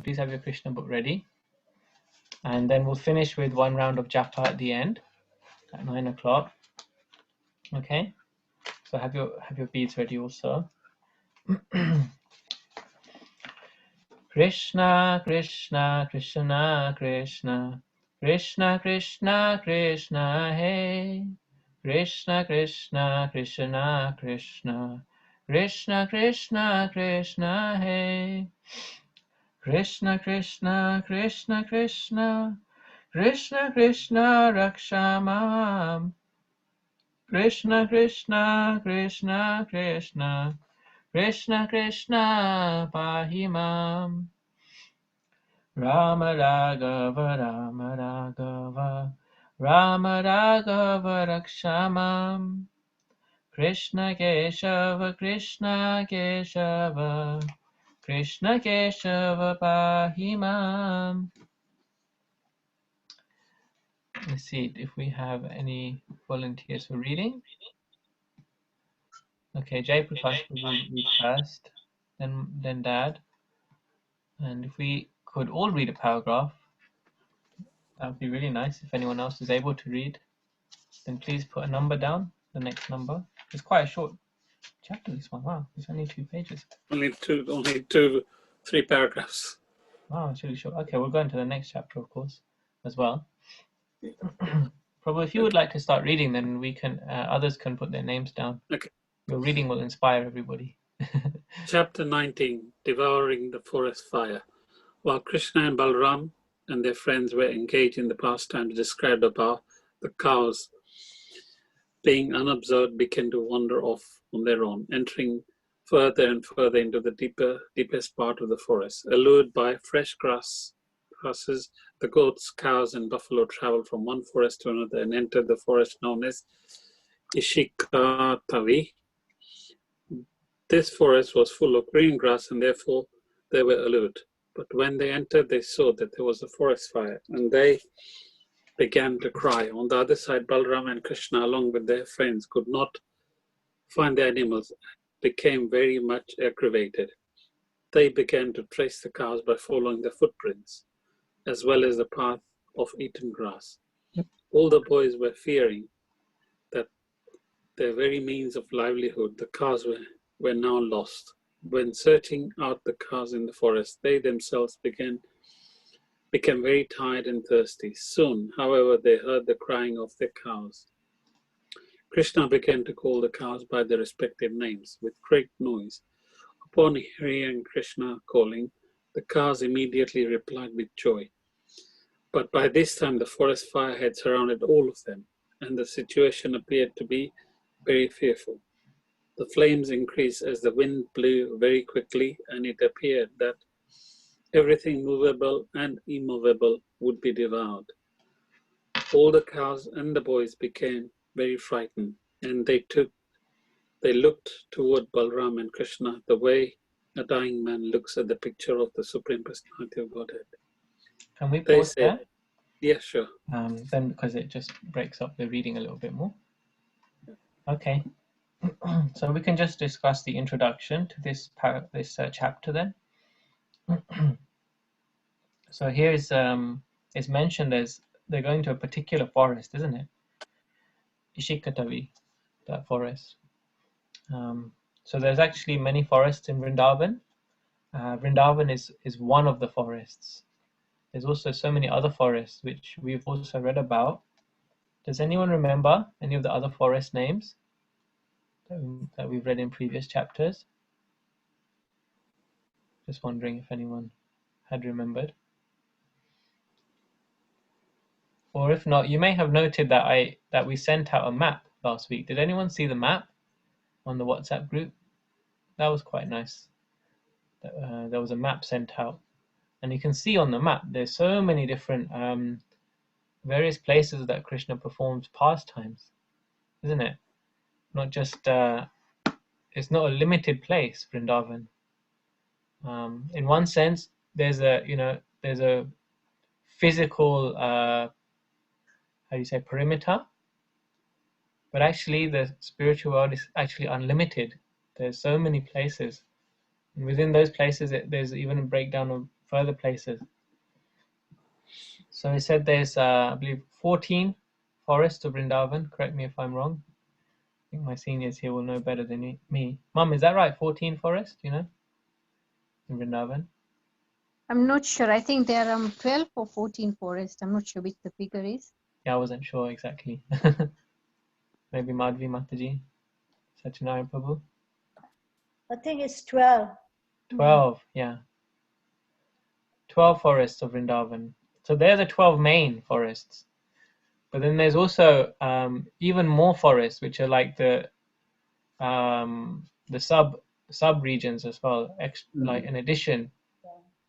Please have your Krishna book ready. And then we'll finish with one round of japa at the end at 9 o'clock. Okay? So have your beads ready also. Krishna, Krishna, Krishna, Krishna, Krishna, Krishna, Krishna, hey. Krishna, Krishna, Krishna, Krishna, Krishna, Krishna, Krishna, hey. Krishna, Krishna, Krishna, Krishna, Krishna, Krishna, Rakshamam. Krishna, Krishna, Krishna, Krishna, Krishna, Krishna, Pahimam. Rama Raghava, Rama Raghava, Rama Raghava, Rakshamam. Krishna Keshava, Krishna Keshava, Krishna Keshava, Pahimam. Let's see if we have any volunteers for reading. Okay, Jay Prakash will read first, then Dad. And if we could all read a paragraph, that would be really nice. If anyone else is able to read, then please put a number down, the next number. It's quite a short chapter, this one. Wow, it's only 2 pages. Only two, 3 paragraphs. Wow, it's really short. Okay, we'll go into the next chapter, of course, as well. Probably if you would like to start reading, then we can, others can put their names down. Okay. Your reading will inspire everybody. Chapter 19, Devouring the Forest Fire. While Krishna and Balram and their friends were engaged in the pastime described above, the cows, being unobserved, began to wander off on their own, entering further and further into the deepest part of the forest. Allured by fresh grasses, the goats, cows, and buffalo traveled from one forest to another and entered the forest known as Ishikatavi. This forest was full of green grass, and therefore they were allured. But when they entered, they saw that there was a forest fire, and they began to cry. On the other side, Balram and Krishna, along with their friends, could not find the animals, became very much aggravated. They began to trace the cows by following the footprints, as well as the path of eaten grass. All the boys were fearing that their very means of livelihood, the cows, were now lost. When searching out the cows in the forest, they themselves became very tired and thirsty. Soon, however, they heard the crying of their cows. Krishna began to call the cows by their respective names with great noise. Upon hearing Krishna calling, the cows immediately replied with joy. But by this time, the forest fire had surrounded all of them, and the situation appeared to be very fearful. The flames increased as the wind blew very quickly, and it appeared that everything movable and immovable would be devoured. All the cows and the boys became very frightened, and they looked toward Balram and Krishna the way a dying man looks at the picture of the Supreme Personality of Godhead. Can we pause there? Yeah, sure. Then because it just breaks up the reading a little bit more. Okay. So we can just discuss the introduction to this chapter then. So here is it's mentioned as they're going to a particular forest, isn't it? Ishikatavi, that forest. So there's actually many forests in Vrindavan. Vrindavan is one of the forests. There's also so many other forests which we've also read about. Does anyone remember any of the other forest names that we've read in previous chapters? Just wondering if anyone had remembered. Or if not, you may have noted that we sent out a map last week. Did anyone see the map on the WhatsApp group? That was quite nice. There was a map sent out, and you can see on the map there's so many different various places that Krishna performs pastimes, isn't it? Not just it's not a limited place, Vrindavan. In one sense, there's a physical how do you say, perimeter, but actually the spiritual world is actually unlimited. There's so many places, and within those places there's even a breakdown of further places. So he said there's, I believe, 14 forests of Vrindavan. Correct me if I'm wrong. I think my seniors here will know better than me. Mum, is that right? 14 forests, you know, in Vrindavan? I'm not sure. I think there are 12 or 14 forests. I'm not sure which the figure is. Yeah, I wasn't sure exactly. Maybe Madhvi Mataji, Satyanarayana Prabhu. I think it's 12. 12, yeah. 12 forests of Vrindavan. So they're the 12 main forests. But then there's also even more forests, which are like the sub regions as well, like in addition.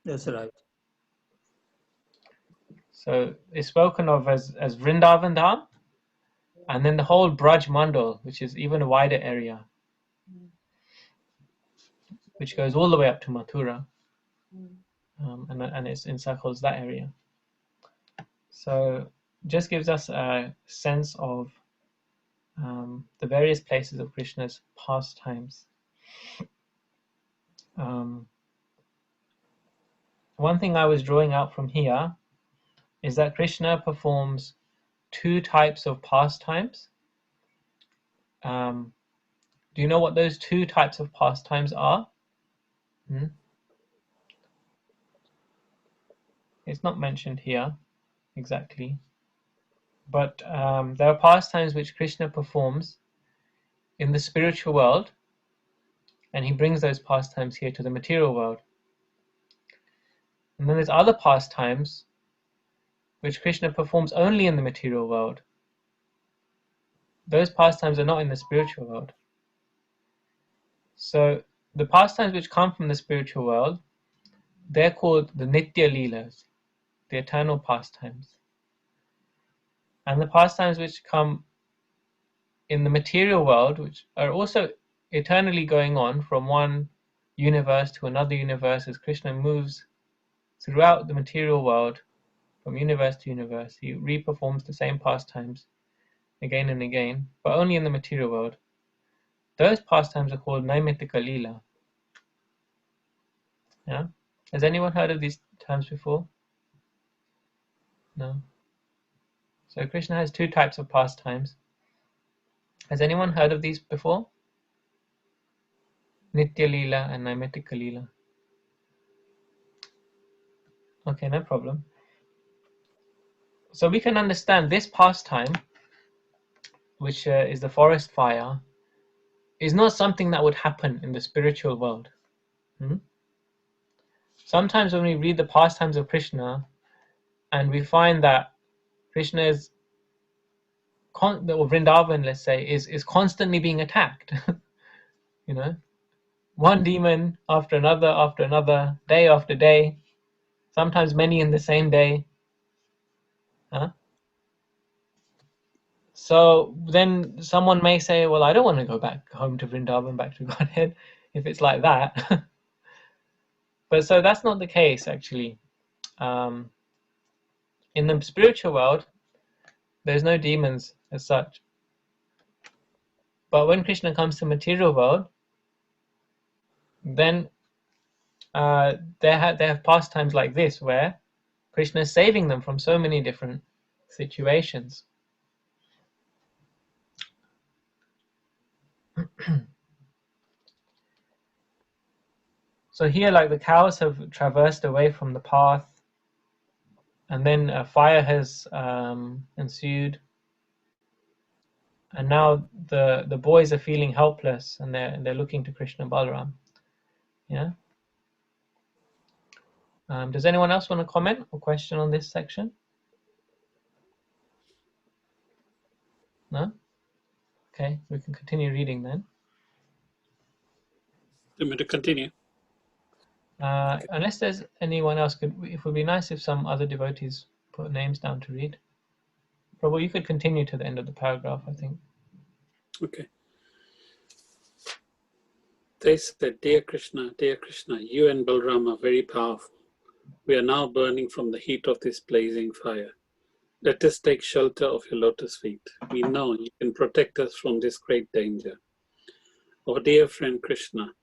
That's right. So it's spoken of as Vrindavan Dham, and then the whole Braj Mandal, which is even a wider area, which goes all the way up to Mathura, and it encircles that area. So just gives us a sense of the various places of Krishna's pastimes. One thing I was drawing out from here is that Krishna performs two types of pastimes. Do you know what those two types of pastimes are? It's not mentioned here exactly, but there are pastimes which Krishna performs in the spiritual world, and he brings those pastimes here to the material world. And then there's other pastimes which Krishna performs only in the material world. Those pastimes are not in the spiritual world. So the pastimes which come from the spiritual world, they're called the Nitya Leelas, the eternal pastimes. And the pastimes which come in the material world, which are also eternally going on from one universe to another universe as Krishna moves throughout the material world from universe to universe, he re-performs the same pastimes again and again, but only in the material world. Those pastimes are called Naimittika Leela. Yeah? Has anyone heard of these terms before? No? So Krishna has two types of pastimes. Has anyone heard of these before? Nitya Leela and Naimittika Leela. Okay, no problem. So we can understand this pastime, which is the forest fire, is not something that would happen in the spiritual world. Sometimes when we read the pastimes of Krishna and we find that Krishna is, or Vrindavan, let's say, is constantly being attacked. You know, one demon after another, day after day, sometimes many in the same day. So then someone may say, well, I don't want to go back home to Vrindavan, back to Godhead, if it's like that. But so that's not the case, actually. In the spiritual world, there's no demons as such. But when Krishna comes to material world, then they have pastimes like this, where Krishna is saving them from so many different situations. So here, like the cows have traversed away from the path, and then a fire has ensued, and now the boys are feeling helpless, and they're looking to Krishna and Balaram. Yeah. Does anyone else want to comment or question on this section? No? Okay, we can continue reading then. You want me to continue? Unless there's anyone else, it would be nice if some other devotees put names down to read. Prabhu, you could continue to the end of the paragraph, I think. Okay. They said, Dear Krishna, you and Balram are very powerful. We are now burning from the heat of this blazing fire. Let us take shelter of your lotus feet. We know you can protect us from this great danger. Oh dear friend Krishna,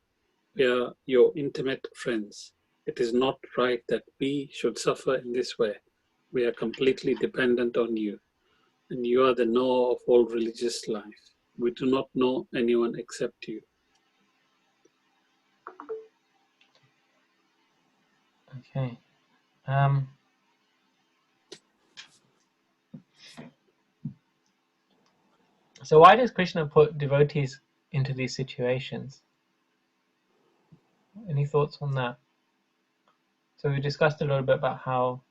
we are your intimate friends. It is not right that we should suffer in this way. We are completely dependent on you, and you are the knower of all religious life. We do not know anyone except you. Okay. So why does Krishna put devotees into these situations? Any thoughts on that? So we discussed a little bit about how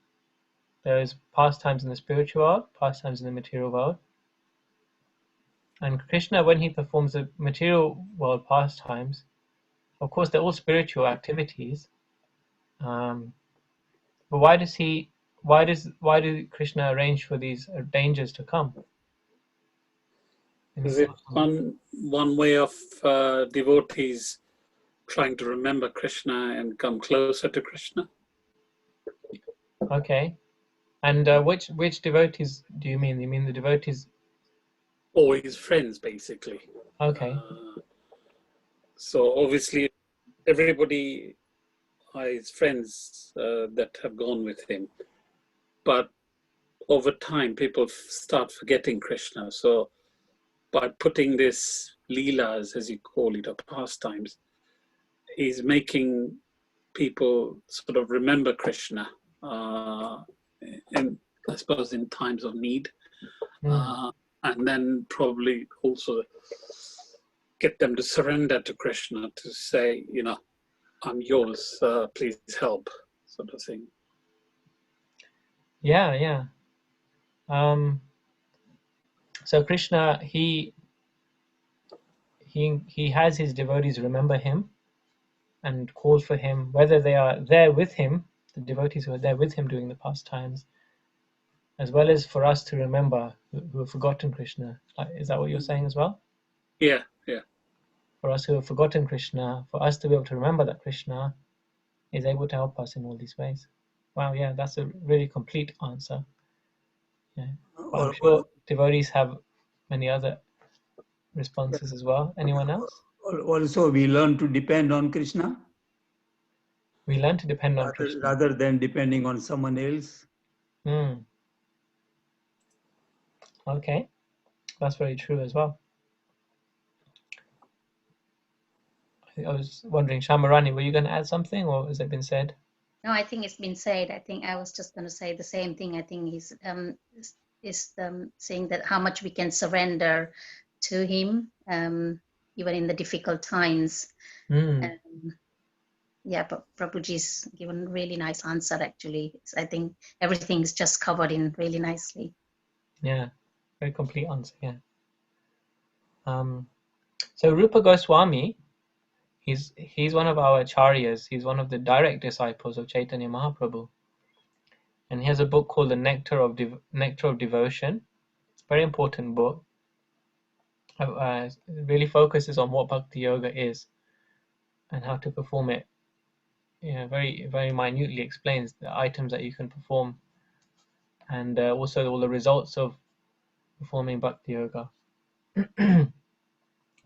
there is pastimes in the spiritual world, pastimes in the material world. And Krishna, when he performs the material world pastimes, of course they're all spiritual activities. But why does Krishna arrange for these dangers to come? Is it one way of devotees trying to remember Krishna and come closer to Krishna? Okay. And which devotees do you mean? You mean the devotees? Or his friends, basically. Okay. So obviously, everybody are his friends that have gone with him. But over time, people start forgetting Krishna. So by putting this leelas, as you call it, or pastimes, he's making people sort of remember Krishna, and I suppose in times of need, and then probably also get them to surrender to Krishna, to say, you know, I'm yours, please help, sort of thing. Yeah. So Krishna, he has his devotees remember him and call for him, whether they are there with him, the devotees who are there with him during the pastimes, as well as for us to remember who have forgotten Krishna. Is that what you're saying as well? Yeah. For us who have forgotten Krishna, for us to be able to remember that Krishna is able to help us in all these ways. Wow, yeah, that's a really complete answer. Yeah. But I'm sure devotees have many other responses as well. Anyone else? Also, we learn to depend on Krishna. We learn to depend on Krishna rather than depending on someone else. Okay, that's very true as well. I was wondering, Shamarani, were you going to add something, or has it been said? No, I think it's been said. I think I was just going to say the same thing. I think he's saying that how much we can surrender to him, even in the difficult times. Yeah, but Prabhuji's given a really nice answer, actually. I think everything's just covered in really nicely. Yeah, very complete answer, yeah. So Rupa Goswami, he's one of our acharyas. He's one of the direct disciples of Chaitanya Mahaprabhu. And he has a book called The Nectar of Devotion. It's a very important book. It really focuses on what Bhakti Yoga is and how to perform it. Very, very minutely explains the items that you can perform and also all the results of performing Bhakti Yoga. And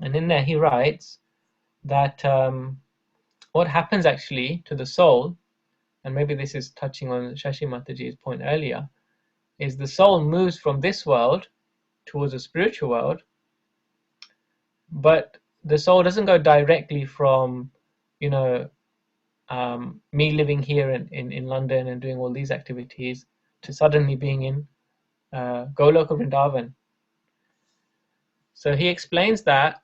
in there he writes that what happens actually to the soul, and maybe this is touching on Shashi Mataji's point earlier, is the soul moves from this world towards the spiritual world, but the soul doesn't go directly from, me living here in London and doing all these activities to suddenly being in Goloka Vrindavan. So he explains that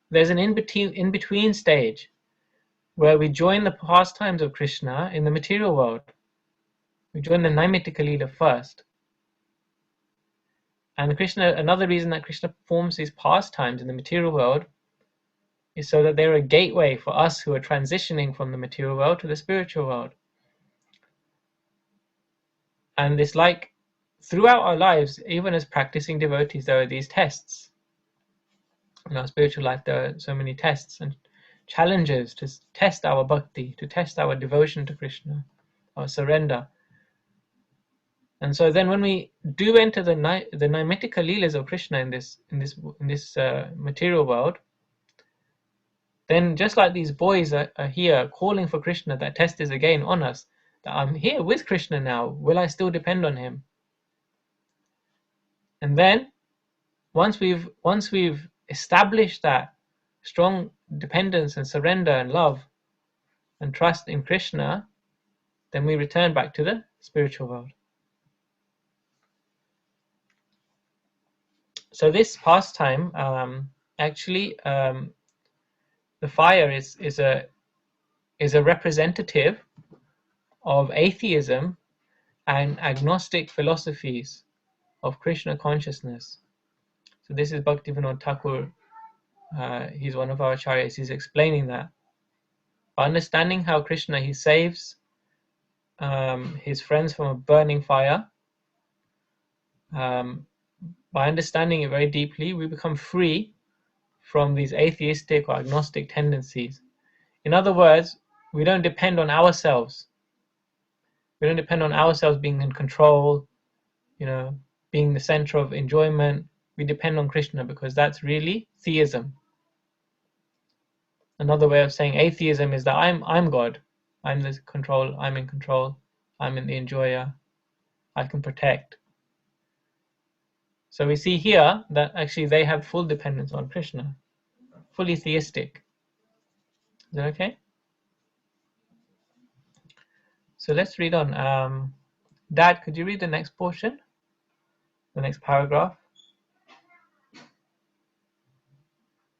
there's an in-between stage where we join the pastimes of Krishna in the material world. We join the Naimittika Leela first. And another reason that Krishna performs these pastimes in the material world is so that they're a gateway for us who are transitioning from the material world to the spiritual world. And it's like throughout our lives, even as practicing devotees, there are these tests. In our spiritual life, there are so many tests and challenges to test our bhakti, to test our devotion to Krishna, our surrender. And so then when we do enter the Naimittika Leelas of Krishna in this material world, then just like these boys are here calling for Krishna, that test is again on us, that I'm here with Krishna now, will I still depend on him? And then once we've established that strong dependence and surrender and love and trust in Krishna, then we return back to the spiritual world. So this pastime, actually, the fire is a representative of atheism and agnostic philosophies of Krishna consciousness. So this is Bhaktivinoda Thakur. He's one of our acharyas. He's explaining that by understanding how Krishna, he saves his friends from a burning fire. By understanding it very deeply, we become free from these atheistic or agnostic tendencies. In other words, we don't depend on ourselves. We don't depend on ourselves being in control, being the center of enjoyment. We depend on Krishna because that's really theism. Another way of saying atheism is that I'm God. I'm the control. I'm in control. I'm in the enjoyer. I can protect. So we see here that actually they have full dependence on Krishna, fully theistic. Is that okay? So let's read on. Dad, could you read the next portion? The next paragraph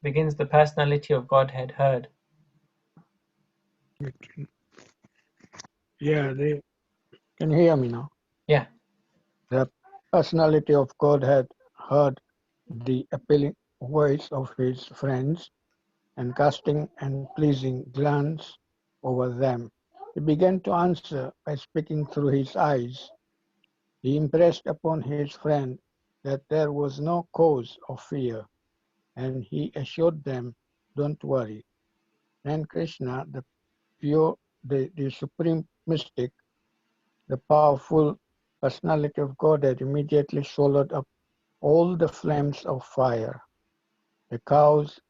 begins the personality of Godhead heard. Yeah, can you hear me now? Yeah. The personality of God had heard the appealing voice of his friends and casting an pleasing glance over them. He began to answer by speaking through his eyes. He impressed upon his friend that there was no cause of fear, and he assured them, don't worry. Then Krishna, the supreme mystic, the powerful personality of Godhead, immediately swallowed up all the flames of fire. The cows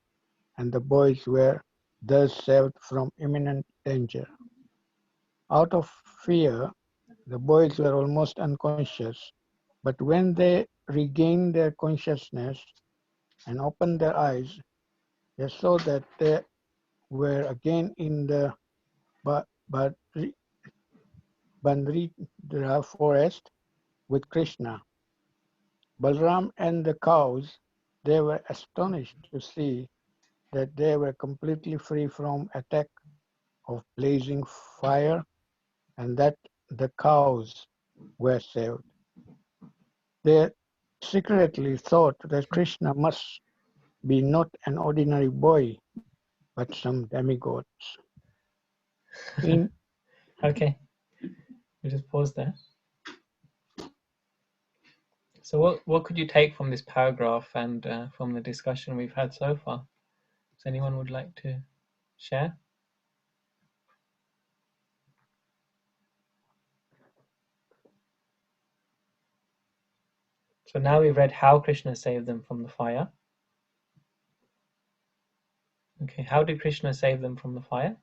and the boys were thus saved from imminent danger. Out of fear, the boys were almost unconscious, but when they regained their consciousness and opened their eyes, they saw that they were again in the Bandritra forest with Krishna. Balram and the cows, they were astonished to see that they were completely free from attack of blazing fire and that the cows were saved. They secretly thought that Krishna must be not an ordinary boy, but some demigods. Okay. We just pause there. So what could you take from this paragraph and from the discussion we've had so far? Does anyone would like to share? So now we've read how Krishna saved them from the fire. Okay, how did Krishna save them from the fire?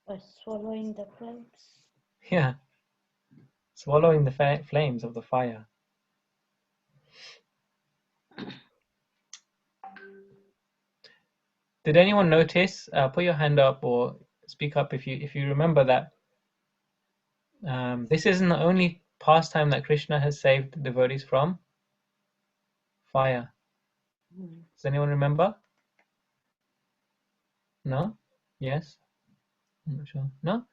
By swallowing the flames. Yeah, swallowing the flames of the fire. Did anyone notice? Put your hand up or speak up if you remember that. This isn't the only pastime that Krishna has saved devotees from. Fire. Does anyone remember? No? Yes? I'm not sure. No?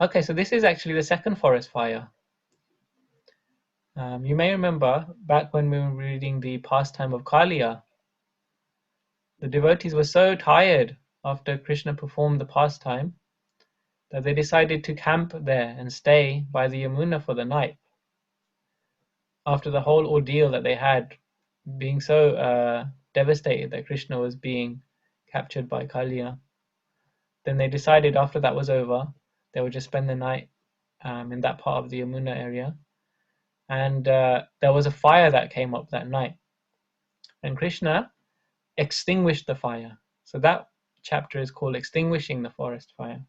Okay, so this is actually the second forest fire. You may remember back when we were reading the pastime of Kaliya, the devotees were so tired after Krishna performed the pastime that they decided to camp there and stay by the Yamuna for the night. After the whole ordeal that they had, being so devastated that Krishna was being captured by Kaliya, then they decided after that was over, they would just spend the night in that part of the Yamuna area. And there was a fire that came up that night. And Krishna extinguished the fire. So that chapter is called Extinguishing the Forest Fire.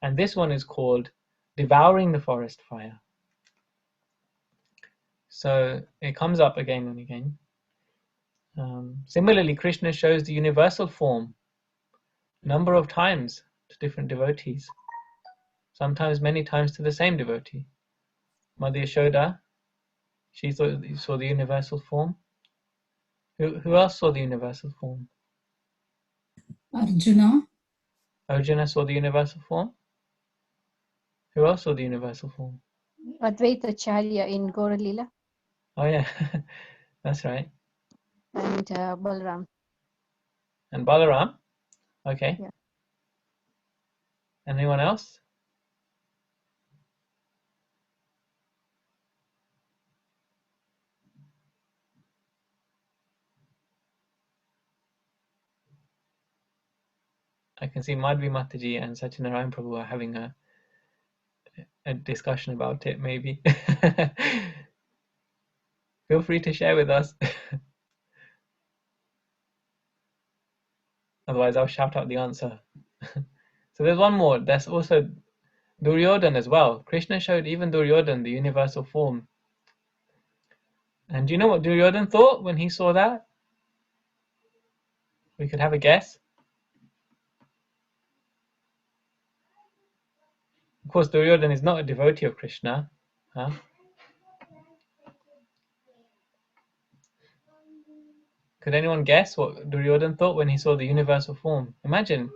And this one is called Devouring the Forest Fire. So it comes up again and again. Similarly, Krishna shows the universal form a number of times to different devotees, sometimes many times to the same devotee. Mother Yashoda, she saw the universal form. Who else saw the universal form? Arjuna. Arjuna saw the universal form. Who else saw the universal form? Advaita Acharya in Gauralila Oh yeah, that's right. and Balram. And Balaram. Okay. Yeah. Anyone else? I can see Madhvi Mataji and Satyanarayan Prabhu are having a discussion about it, maybe. Feel free to share with us. Otherwise, I'll shout out the answer. So there's one more. That's also Duryodhan as well. Krishna showed even Duryodhan the universal form. And do you know what Duryodhan thought when he saw that? We could have a guess. Of course, Duryodhan is not a devotee of Krishna. Huh? Could anyone guess what Duryodhan thought when he saw the universal form? Imagine,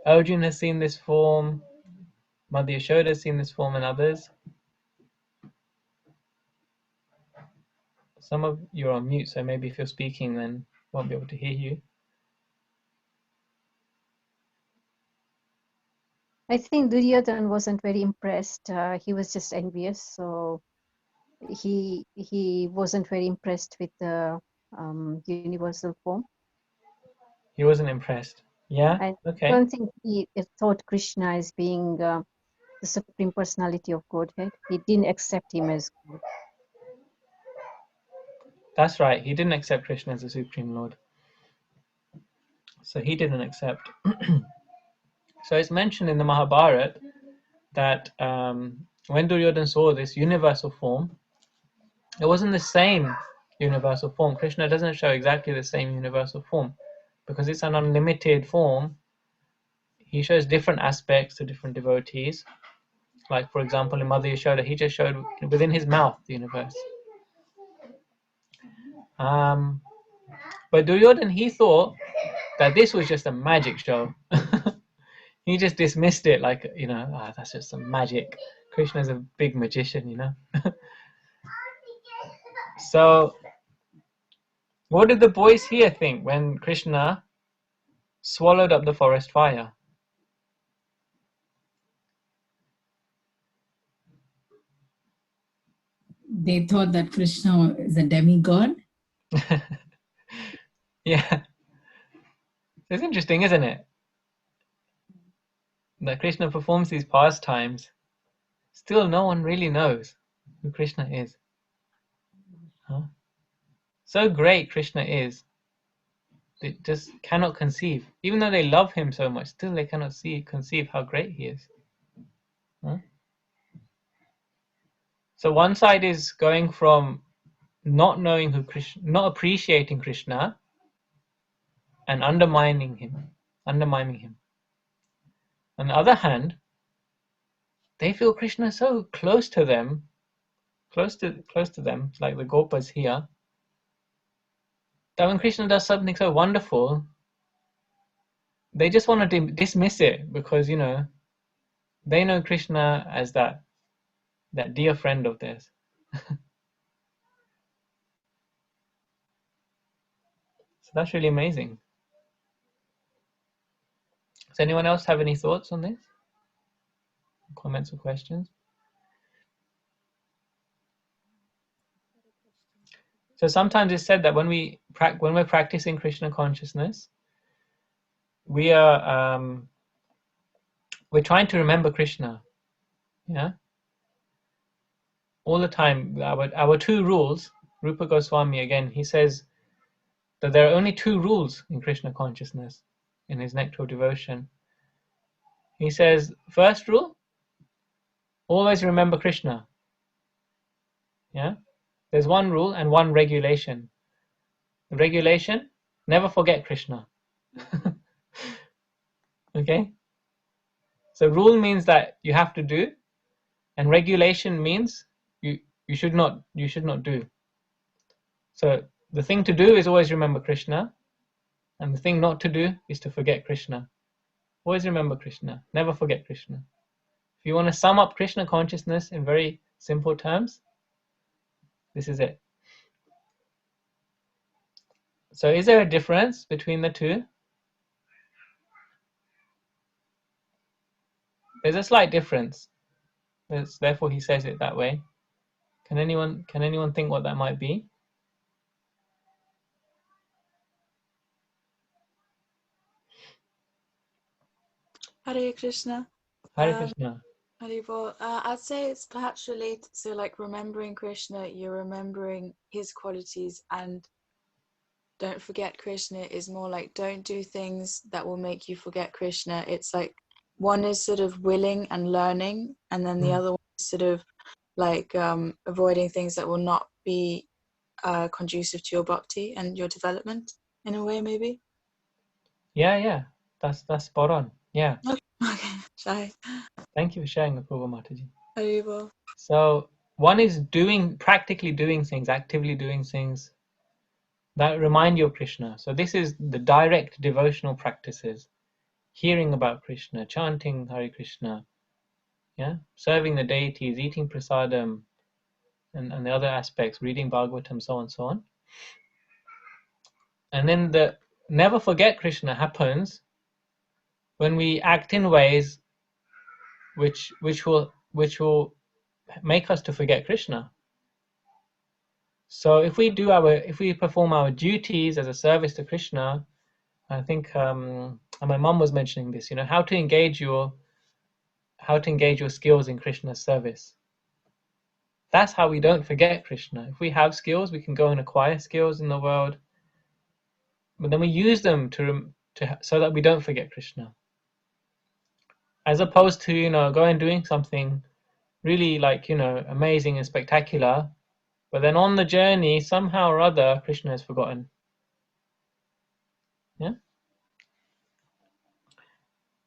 Arjun has seen this form, Mother Yashoda has seen this form, and others. Some of you are on mute, so maybe if you're speaking, then won't be able to hear you. I think Duryodhan wasn't very impressed. He was just envious, so he wasn't very impressed with the universal form. He wasn't impressed. Yeah. I Okay. don't think he thought Krishna as being the Supreme Personality of Godhead. He didn't accept him as God. That's right. He didn't accept Krishna as the Supreme Lord. So he didn't accept. So it's mentioned in the Mahabharata that when Duryodhan saw this universal form, it wasn't the same universal form. Krishna doesn't show exactly the same universal form because it's an unlimited form. He shows different aspects to different devotees. Like, for example, in Mother Yashoda, he just showed within his mouth the universe. But Duryodhan, he thought that this was just a magic show. He just dismissed it like, that's just some magic. Krishna's a big magician, So, what did the boys here think when Krishna swallowed up the forest fire? They thought that Krishna is a demigod. Yeah. It's interesting, isn't it? That Krishna performs these pastimes. Still, no one really knows who Krishna is. Huh? So great Krishna is, they just cannot conceive. Even though they love him so much, still they cannot conceive how great he is. Huh? So one side is going from not knowing who Krishna, not appreciating Krishna, and undermining him. On the other hand, they feel Krishna is so close to them, close to them, like the Gopas here, that when Krishna does something so wonderful, they just want to dismiss it because they know Krishna as that dear friend of theirs. So that's really amazing. Does anyone else have any thoughts on this? Comments or questions? So sometimes it's said that when we're practicing Krishna consciousness, we're trying to remember Krishna. Yeah. All the time. Our two rules. Rupa Goswami again, he says that there are only two rules in Krishna consciousness. in his Nectar of Devotion. He says, first rule, always remember Krishna. Yeah, there's one rule and one regulation. The regulation, never forget Krishna. Okay, so rule means that you have to do, and regulation means you should not do. So the thing to do is always remember Krishna, and the thing not to do is to forget Krishna. Always remember Krishna, never forget Krishna. If you want to sum up Krishna consciousness in very simple terms, this is it. So is there a difference between the two? There's a slight difference. Therefore he says it that way. Can anyone think what that might be? Hare Krishna. Hare Krishna. Haribol. I'd say it's perhaps related to like remembering Krishna, you're remembering his qualities, and don't forget Krishna is more like don't do things that will make you forget Krishna. It's like one is sort of willing and learning, and then the other one is sort of like avoiding things that will not be conducive to your bhakti and your development in a way, maybe. Yeah, that's spot on. Yeah. Okay, Shai. Thank you for sharing, Apurva Mataji. Haribol. So one is practically doing things, actively doing things that remind you of Krishna. So this is the direct devotional practices. Hearing about Krishna, chanting Hare Krishna, yeah, serving the deities, eating prasadam, and the other aspects, reading Bhagavatam, so on and so on. And then the never forget Krishna happens when we act in ways which will make us to forget Krishna. So if we perform our duties as a service to Krishna, I think and my mom was mentioning this, how to engage your skills in Krishna's service. That's how we don't forget Krishna. If we have skills, we can go and acquire skills in the world, but then we use them so that we don't forget Krishna. As opposed to going doing something really amazing and spectacular, but then on the journey somehow or other Krishna is forgotten. Yeah.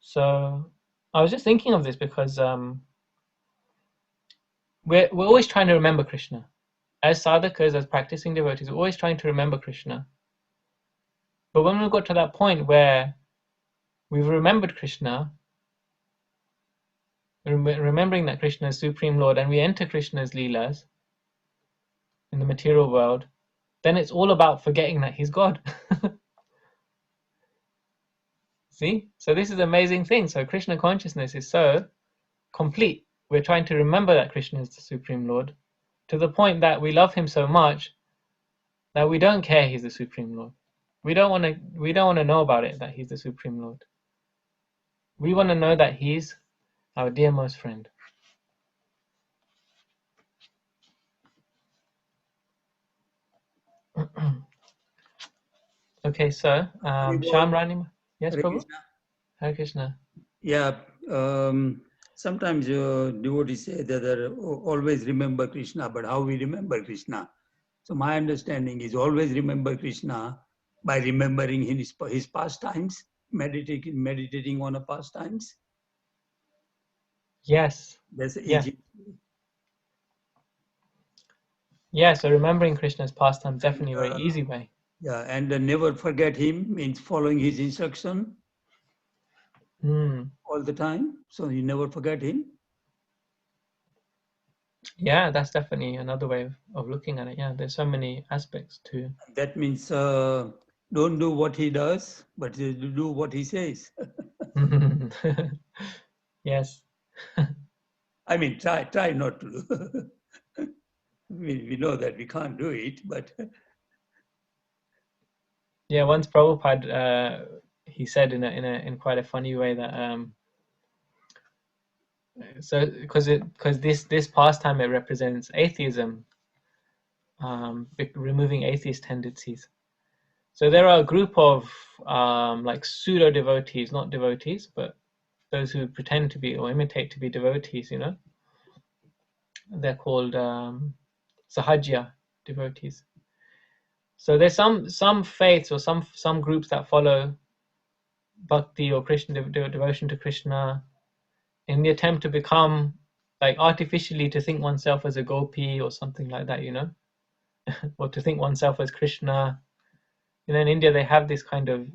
So I was just thinking of this because we're always trying to remember Krishna. As sadhakas, as practicing devotees, we're always trying to remember Krishna. But when we got to that point where we've remembered Krishna, remembering that Krishna is Supreme Lord, and we enter Krishna's Leelas in the material world, then it's all about forgetting that he's God. See? So this is an amazing thing. So Krishna consciousness is so complete. We're trying to remember that Krishna is the Supreme Lord to the point that we love him so much that we don't care he's the Supreme Lord. We don't want to know about it that he's the Supreme Lord. We want to know that he's our dearmost friend. Okay, so Shyam Rani, yes, Hare Prabhu? Krishna. Hare Krishna. Yeah, sometimes devotees say that always remember Krishna, but how we remember Krishna? So my understanding is always remember Krishna by remembering his pastimes, meditating on a pastimes. Yes. That's Yeah. easy. Yeah, so remembering Krishna's pastime definitely a very easy way. Yeah, and never forget him means following his instruction all the time. So you never forget him. Yeah, that's definitely another way of looking at it. Yeah, there's so many aspects to. That means don't do what he does, but do what he says. Yes. I mean, try not to do. We know that we can't do it, but Yeah, once Prabhupada he said in quite a funny way that so because this pastime it represents atheism, removing atheist tendencies. So there are a group of like pseudo devotees, not devotees, but those who pretend to be or imitate to be devotees, you know. They're called Sahajya devotees. So there's some faiths or some groups that follow bhakti or Krishna devotion to Krishna in the attempt to become, like, artificially to think oneself as a gopi or something like that, you know, or to think oneself as Krishna. You know, in India they have this kind of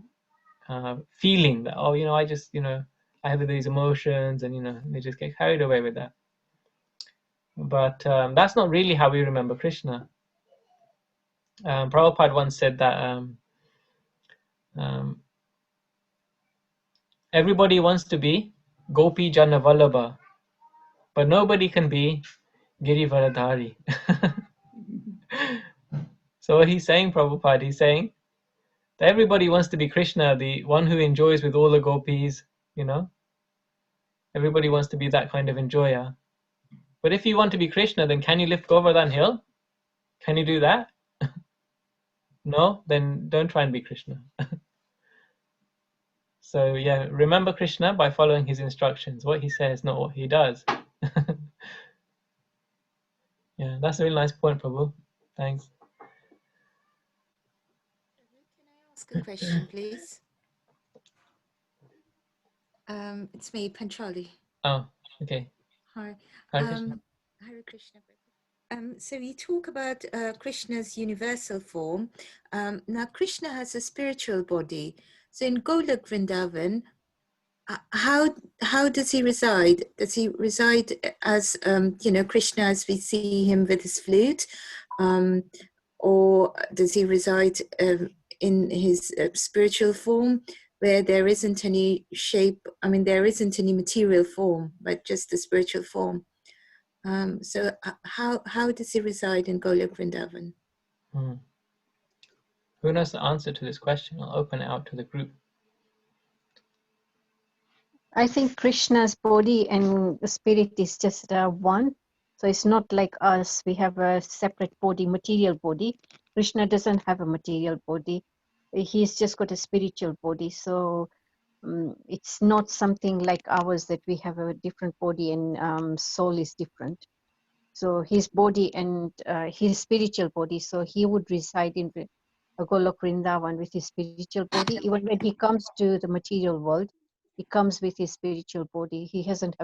feeling that, oh, you know, I just, you know, I have these emotions, and you know, they just get carried away with that. But that's not really how we remember Krishna. Prabhupada once said that everybody wants to be Gopi Jana Vallabha, but nobody can be Girivaradhari. So what he's saying, Prabhupada, he's saying that everybody wants to be Krishna, the one who enjoys with all the gopis, you know. Everybody wants to be that kind of enjoyer. But if you want to be Krishna, then can you lift Govardhan hill? Can you do that? No? Then don't try and be Krishna. So yeah, remember Krishna by following his instructions. What he says, not what he does. Yeah, that's a really nice point, Prabhu. Thanks. Can I ask a question, please? It's me, Panchali. Oh, okay. Hi. Hare Krishna. Hare Krishna. So you talk about Krishna's universal form. Now, Krishna has a spiritual body. So in Golok Vrindavan, how does he reside? Does he reside as you know, Krishna as we see him with his flute, or does he reside in his spiritual form, where there isn't any shape? I mean, there isn't any material form, but just the spiritual form. So how does he reside in Golok Vrindavan? Who knows the answer to this question? I'll open it out to the group. I think Krishna's body and the spirit is just one. So it's not like us. We have a separate body, material body. Krishna doesn't have a material body. He's just got a spiritual body. So it's not something like ours that we have a different body and soul is different. So his body and his spiritual body, so he would reside in Golok Vrindavan with his spiritual body. Even when he comes to the material world, he comes with his spiritual body. He doesn't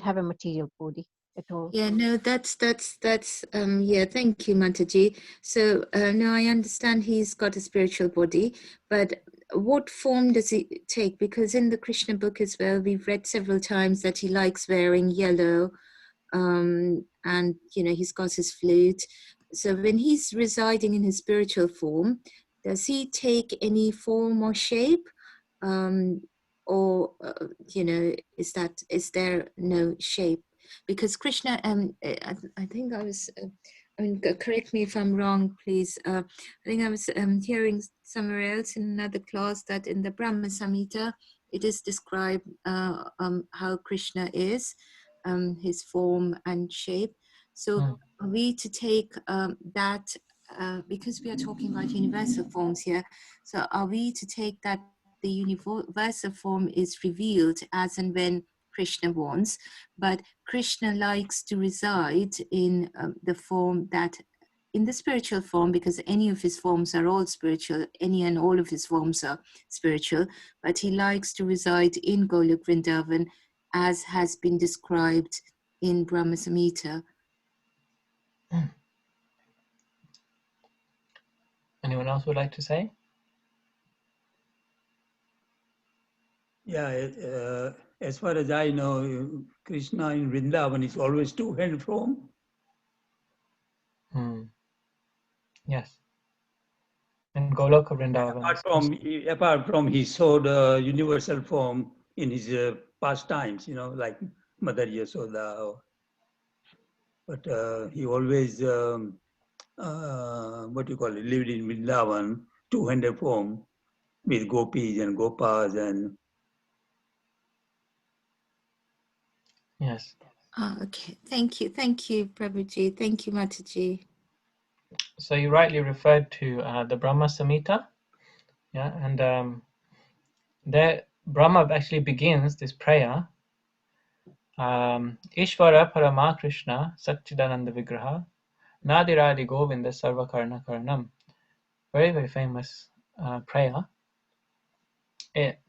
have a material body at all. Yeah, no, that's yeah, thank you, Mataji. So no, I understand he's got a spiritual body, but what form does he take? Because in the Krishna book as well, we've read several times that he likes wearing yellow, and you know, he's got his flute. So when he's residing in his spiritual form, does he take any form or shape, or you know, is there no shape? Because Krishna, I think I was, I mean, correct me if I'm wrong, please. I think I was hearing somewhere else in another class that in the Brahma Samhita, it is described how Krishna is, his form and shape. So are we to take that, because we are talking about universal forms here, so are we to take that the universal form is revealed as and when Krishna wants, but Krishna likes to reside in the form that, in the spiritual form, because any of his forms are all spiritual, any and all of his forms are spiritual, but he likes to reside in Golok Vrindavan as has been described in Brahma Samhita. Anyone else would like to say? Yeah, as far as I know, Krishna in Vrindavan is always two-hand form. Yes. And Goloka Vrindavan. Apart from he showed universal form in his pastimes, you know, like Mother Yasoda. But he always, lived in Vrindavan, two-handed form with gopis and gopas and. Yes. Okay, thank you, Prabhuji, thank you, Mataji. So you rightly referred to the Brahma Samhita, yeah, and there Brahma actually begins this prayer. Ishvara Parama Krishna Satchidananda Vigraha Nadiradi Govinda Sarva Karna Karanam. Very, very famous prayer. It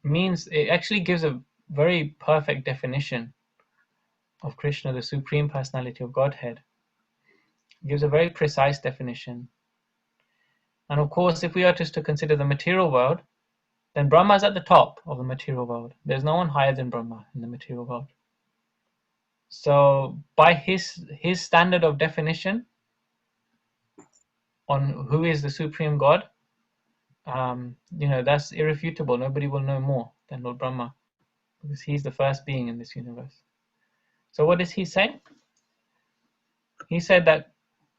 actually gives a very perfect definition of Krishna, the Supreme Personality of Godhead. It gives a very precise definition. And of course, if we are just to consider the material world, then Brahma is at the top of the material world. There's no one higher than Brahma in the material world. So by his standard of definition on who is the Supreme God, that's irrefutable. Nobody will know more than Lord Brahma, because he's the first being in this universe. So what does he say? He said that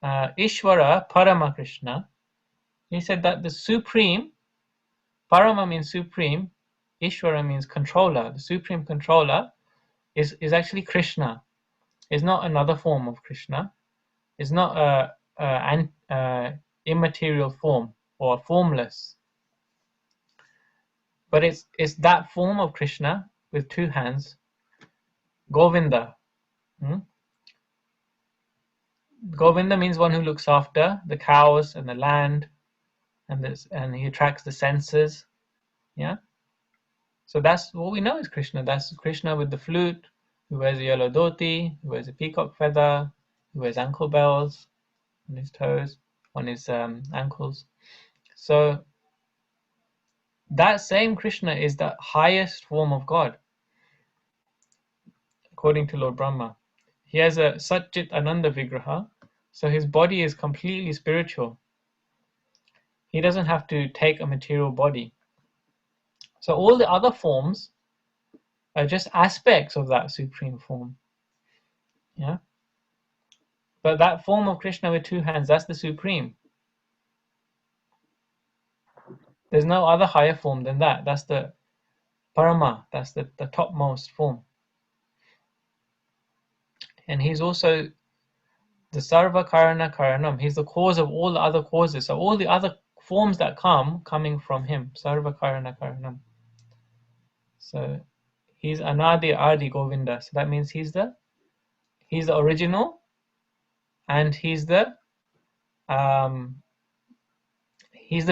Ishvara Parama Krishna, he said that the Supreme, Parama means supreme, Ishvara means controller. The supreme controller is actually Krishna. Is not another form of Krishna. Is not an immaterial form or formless. But it's that form of Krishna with two hands, Govinda. Govinda means one who looks after the cows and the land, and he attracts the senses. Yeah. So that's what we know is Krishna. That's Krishna with the flute, who wears a yellow dhoti, who wears a peacock feather, who wears ankle bells on his toes, on his ankles. So that same Krishna is the highest form of God, according to Lord Brahma. He has a Satchit Ananda Vigraha, so his body is completely spiritual. He doesn't have to take a material body. So all the other forms are just aspects of that supreme form. Yeah. But that form of Krishna with two hands, that's the supreme. There's no other higher form than that. That's the Parama, that's the topmost form. And he's also the Sarva Karana Karanam. He's the cause of all the other causes. So all the other forms that coming from him. Sarva Karana Karanam. So he's Anadi Adi Govinda. So that means he's the original, and he's the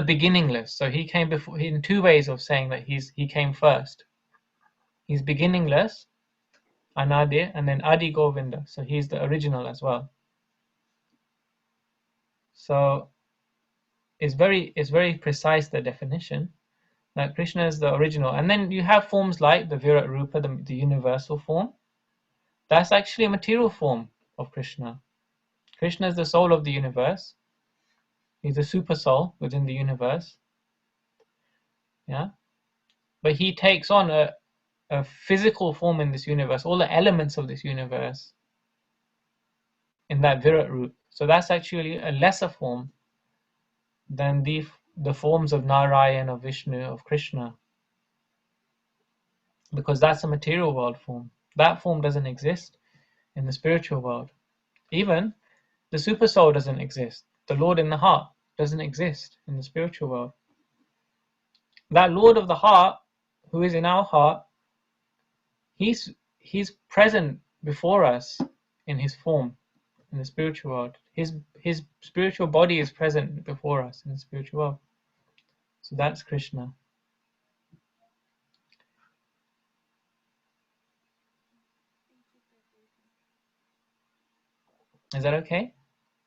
beginningless. So he came before, in two ways of saying that he came first. He's beginningless, Anadi, and then Adi Govinda. So he's the original as well. So it's very precise, the definition that Krishna is the original. And then you have forms like the Virat Rupa, the universal form. That's actually a material form of Krishna. Krishna is the soul of the universe. He's the super soul within the universe. Yeah. But he takes on a physical form in this universe, all the elements of this universe in that Virat Rupa. So that's actually a lesser form than the forms of Narayan, of Vishnu, of Krishna, because that's a material world form. That form doesn't exist in the spiritual world. Even the super soul doesn't exist. The Lord in the heart doesn't exist in the spiritual world. That Lord of the heart, who is in our heart, he's present before us in his form in the spiritual world. His spiritual body is present before us in the spiritual world. So that's Krishna. Is that okay?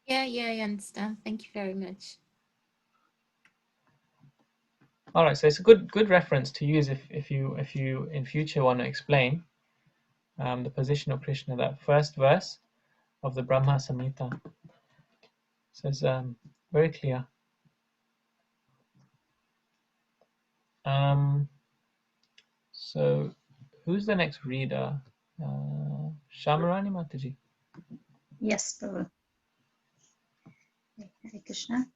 Yeah, I understand. Thank you very much. All right, so it's a good reference to use if you in future want to explain the position of Krishna. That first verse of the Brahma Samhita. So it's very clear. So who's the next reader? Shamarani Mataji. Yes, Prabhu. Hare Krishna.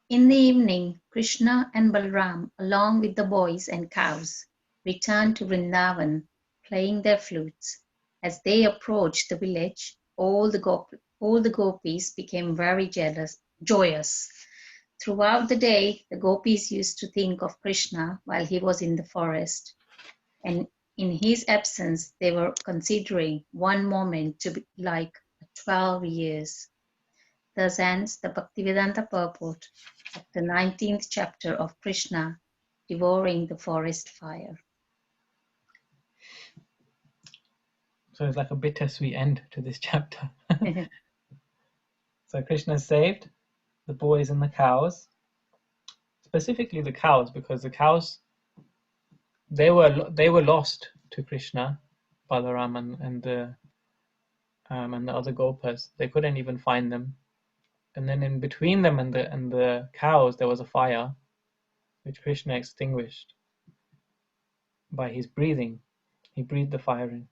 In the evening, Krishna and Balram, along with the boys and cows, returned to Vrindavan, playing their flutes. As they approached the village, all the gopis became very jealous joyous. Throughout the day, the gopis used to think of Krishna while he was in the forest, and in his absence, they were considering one moment to be like 12 years. Thus ends the Bhaktivedanta purport of the 19th chapter of Krishna devouring the forest fire. So it's like a bittersweet end to this chapter. So Krishna saved the boys and the cows, specifically the cows, because the cows, they were lost to Krishna, Balaram, and the other gopas. They couldn't even find them. And then in between them and the cows, there was a fire, which Krishna extinguished by his breathing. He breathed the fire in.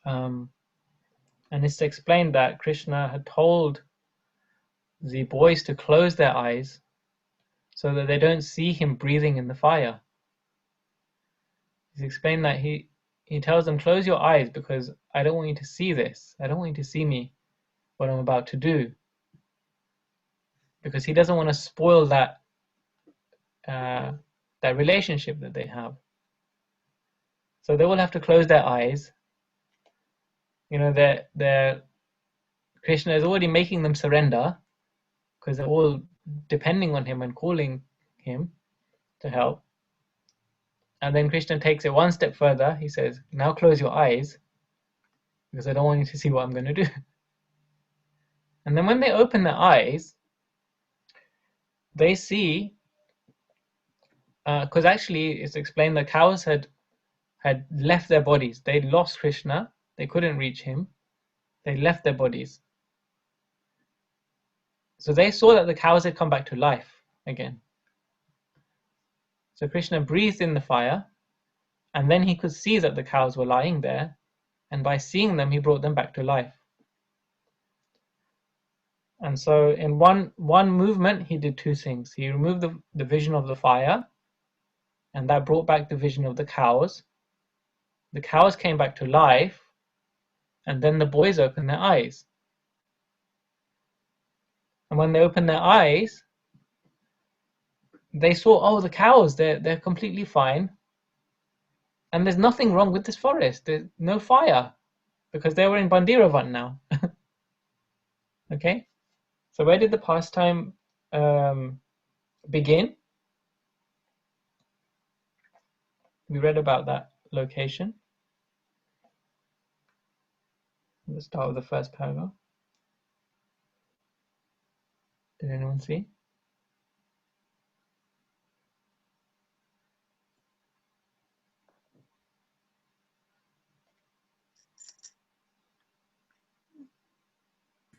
And it's explained that Krishna had told the boys to close their eyes so that they don't see him breathing in the fire. He's explained that he tells them, close your eyes because I don't want you to see this. I don't want you to see me, what I'm about to do. Because he doesn't want to spoil that relationship that they have. So they will have to close their eyes. You know, Krishna is already making them surrender because they're all depending on him and calling him to help. And then Krishna takes it one step further. He says, now close your eyes because I don't want you to see what I'm going to do. And then when they open their eyes, they see, because actually it's explained the cows had left their bodies. They lost Krishna. They couldn't reach him. They left their bodies. So they saw that the cows had come back to life again. So Krishna breathed in the fire, and then he could see that the cows were lying there, and by seeing them, he brought them back to life. And so in one movement, he did two things. He removed the vision of the fire, and that brought back the vision of the cows. The cows came back to life, and then the boys opened their eyes. And when they opened their eyes, they saw, oh, the cows, they're completely fine. And there's nothing wrong with this forest. There's no fire, because they were in Bandiravan now. Okay? So where did the pastime begin? We read about that location. Let's start with the first paragraph. Did anyone see?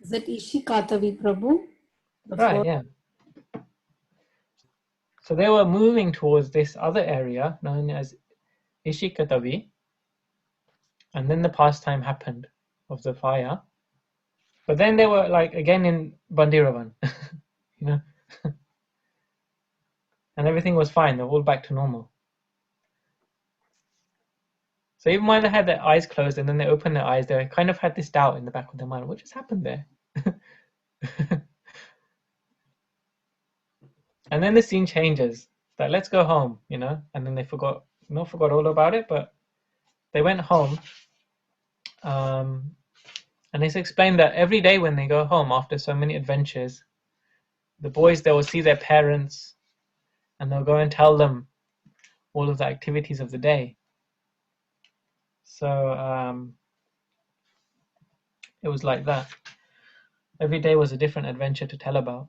Is that Ishikatavi Prabhu? Right, yeah. So they were moving towards this other area known as Ishikatavi, and then the pastime happened of the fire. But then they were like again in Bandiravan, you know, and everything was fine. They're all back to normal. So even when they had their eyes closed and then they opened their eyes, they kind of had this doubt in the back of their mind. What just happened there? And then the scene changes. Like, let's go home, you know. And then they forgot all about it, but they went home. And it's explained that every day when they go home after so many adventures, the boys, they will see their parents and they'll go and tell them all of the activities of the day. So it was like that. Every day was a different adventure to tell about.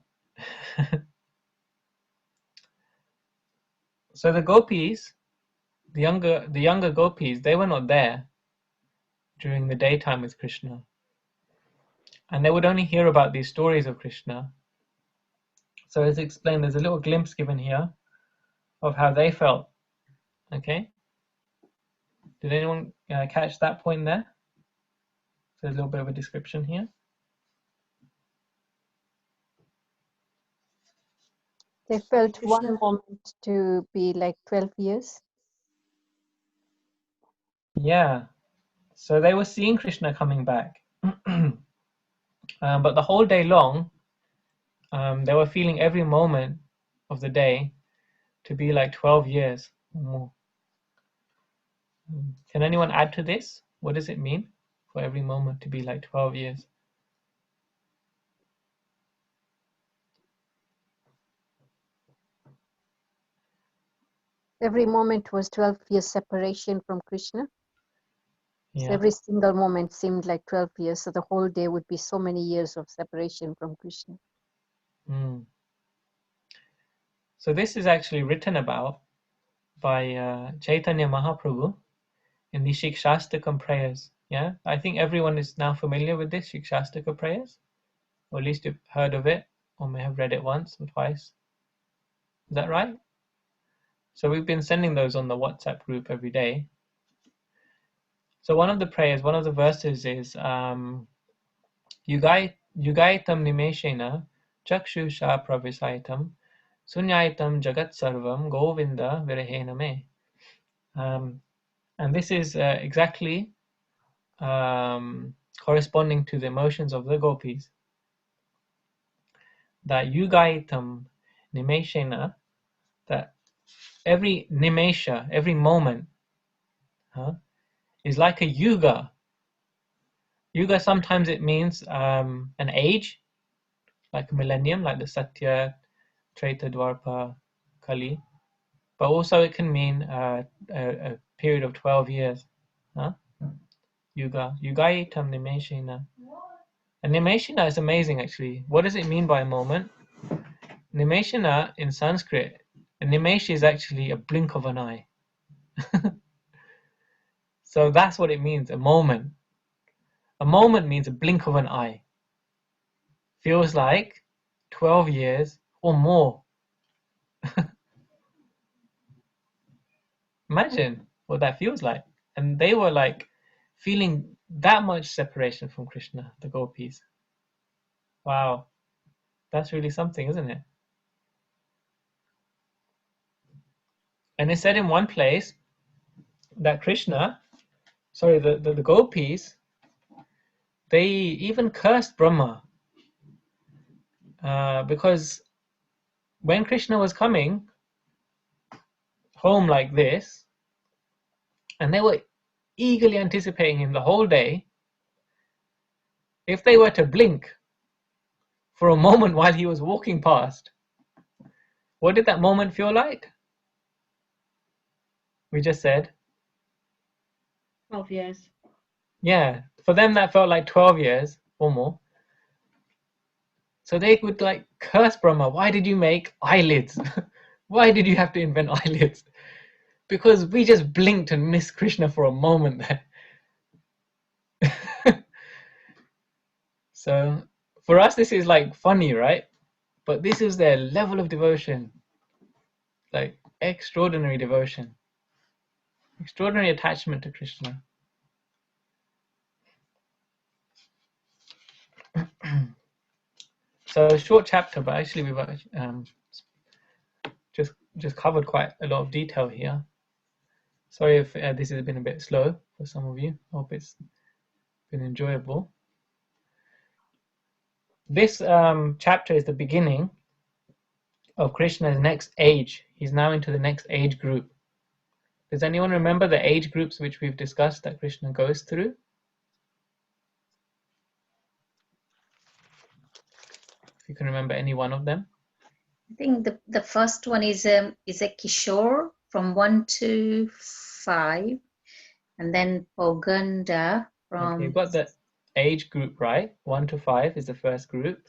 So the gopis, the younger gopis, they were not there during the daytime with Krishna. And they would only hear about these stories of Krishna. So as explained, there's a little glimpse given here of how they felt. Okay? Did anyone catch that point there? So there's a little bit of a description here. They felt one moment to be like 12 years. Yeah. So they were seeing Krishna coming back. But the whole day long, they were feeling every moment of the day to be like 12 years or more. Can anyone add to this? What does it mean for every moment to be like 12 years? Every moment was 12 years separation from Krishna. So Yeah. every single moment seemed like 12 years. So the whole day would be so many years of separation from Krishna. Mm. So this is actually written about by Chaitanya Mahaprabhu in the Shikshastakam prayers. Yeah, I think everyone is now familiar with this Shikshastaka prayers, or at least you've heard of it, or may have read it once or twice. Is that right? So we've been sending those on the WhatsApp group every day. So one of the prayers, one of the verses is Yugaitam Nimeshena Chakshusha Pravisaitam Sunyaitam Jagat Sarvam Govinda Virahena Me. And this is exactly corresponding to the emotions of the gopis. That Yugaitam Nimeshena, that every nimesha, every moment, is like a yuga. Yuga, sometimes it means an age, like a millennium, like the Satya, Treta, Dwarpa, Kali. But also it can mean a period of 12 years. Yuga. Yugaitam Nimeshena. And Nimeshena is amazing, actually. What does it mean by a moment? Nimeshena in Sanskrit, a nimesh is actually a blink of an eye. So that's what it means, a moment. A moment means a blink of an eye. Feels like 12 years or more. Imagine what that feels like. And they were like feeling that much separation from Krishna, the gopis. Wow. That's really something, isn't it? And it said in one place that Krishna, sorry, the gopis, they even cursed Brahma because when Krishna was coming home like this, and they were eagerly anticipating him the whole day, if they were to blink for a moment while he was walking past, what did that moment feel like? We just said 12 years. Yeah, for them that felt like 12 years or more. So they would like curse Brahma, why did you make eyelids? Why did you have to invent eyelids? Because we just blinked and missed Krishna for a moment there. So for us this is like funny, right? But this is their level of devotion, like extraordinary devotion, extraordinary attachment to Krishna. So a short chapter, but actually we've just covered quite a lot of detail here. Sorry if this has been a bit slow for some of you. Hope it's been enjoyable. This chapter is the beginning of Krishna's next age. He's now into the next age group. Does anyone remember the age groups which we've discussed that Krishna goes through? If you can remember any one of them. I think the first one is a Kishore from 1 to 5, and then Poganda from. Okay, you've got the age group right. 1 to 5 is the first group,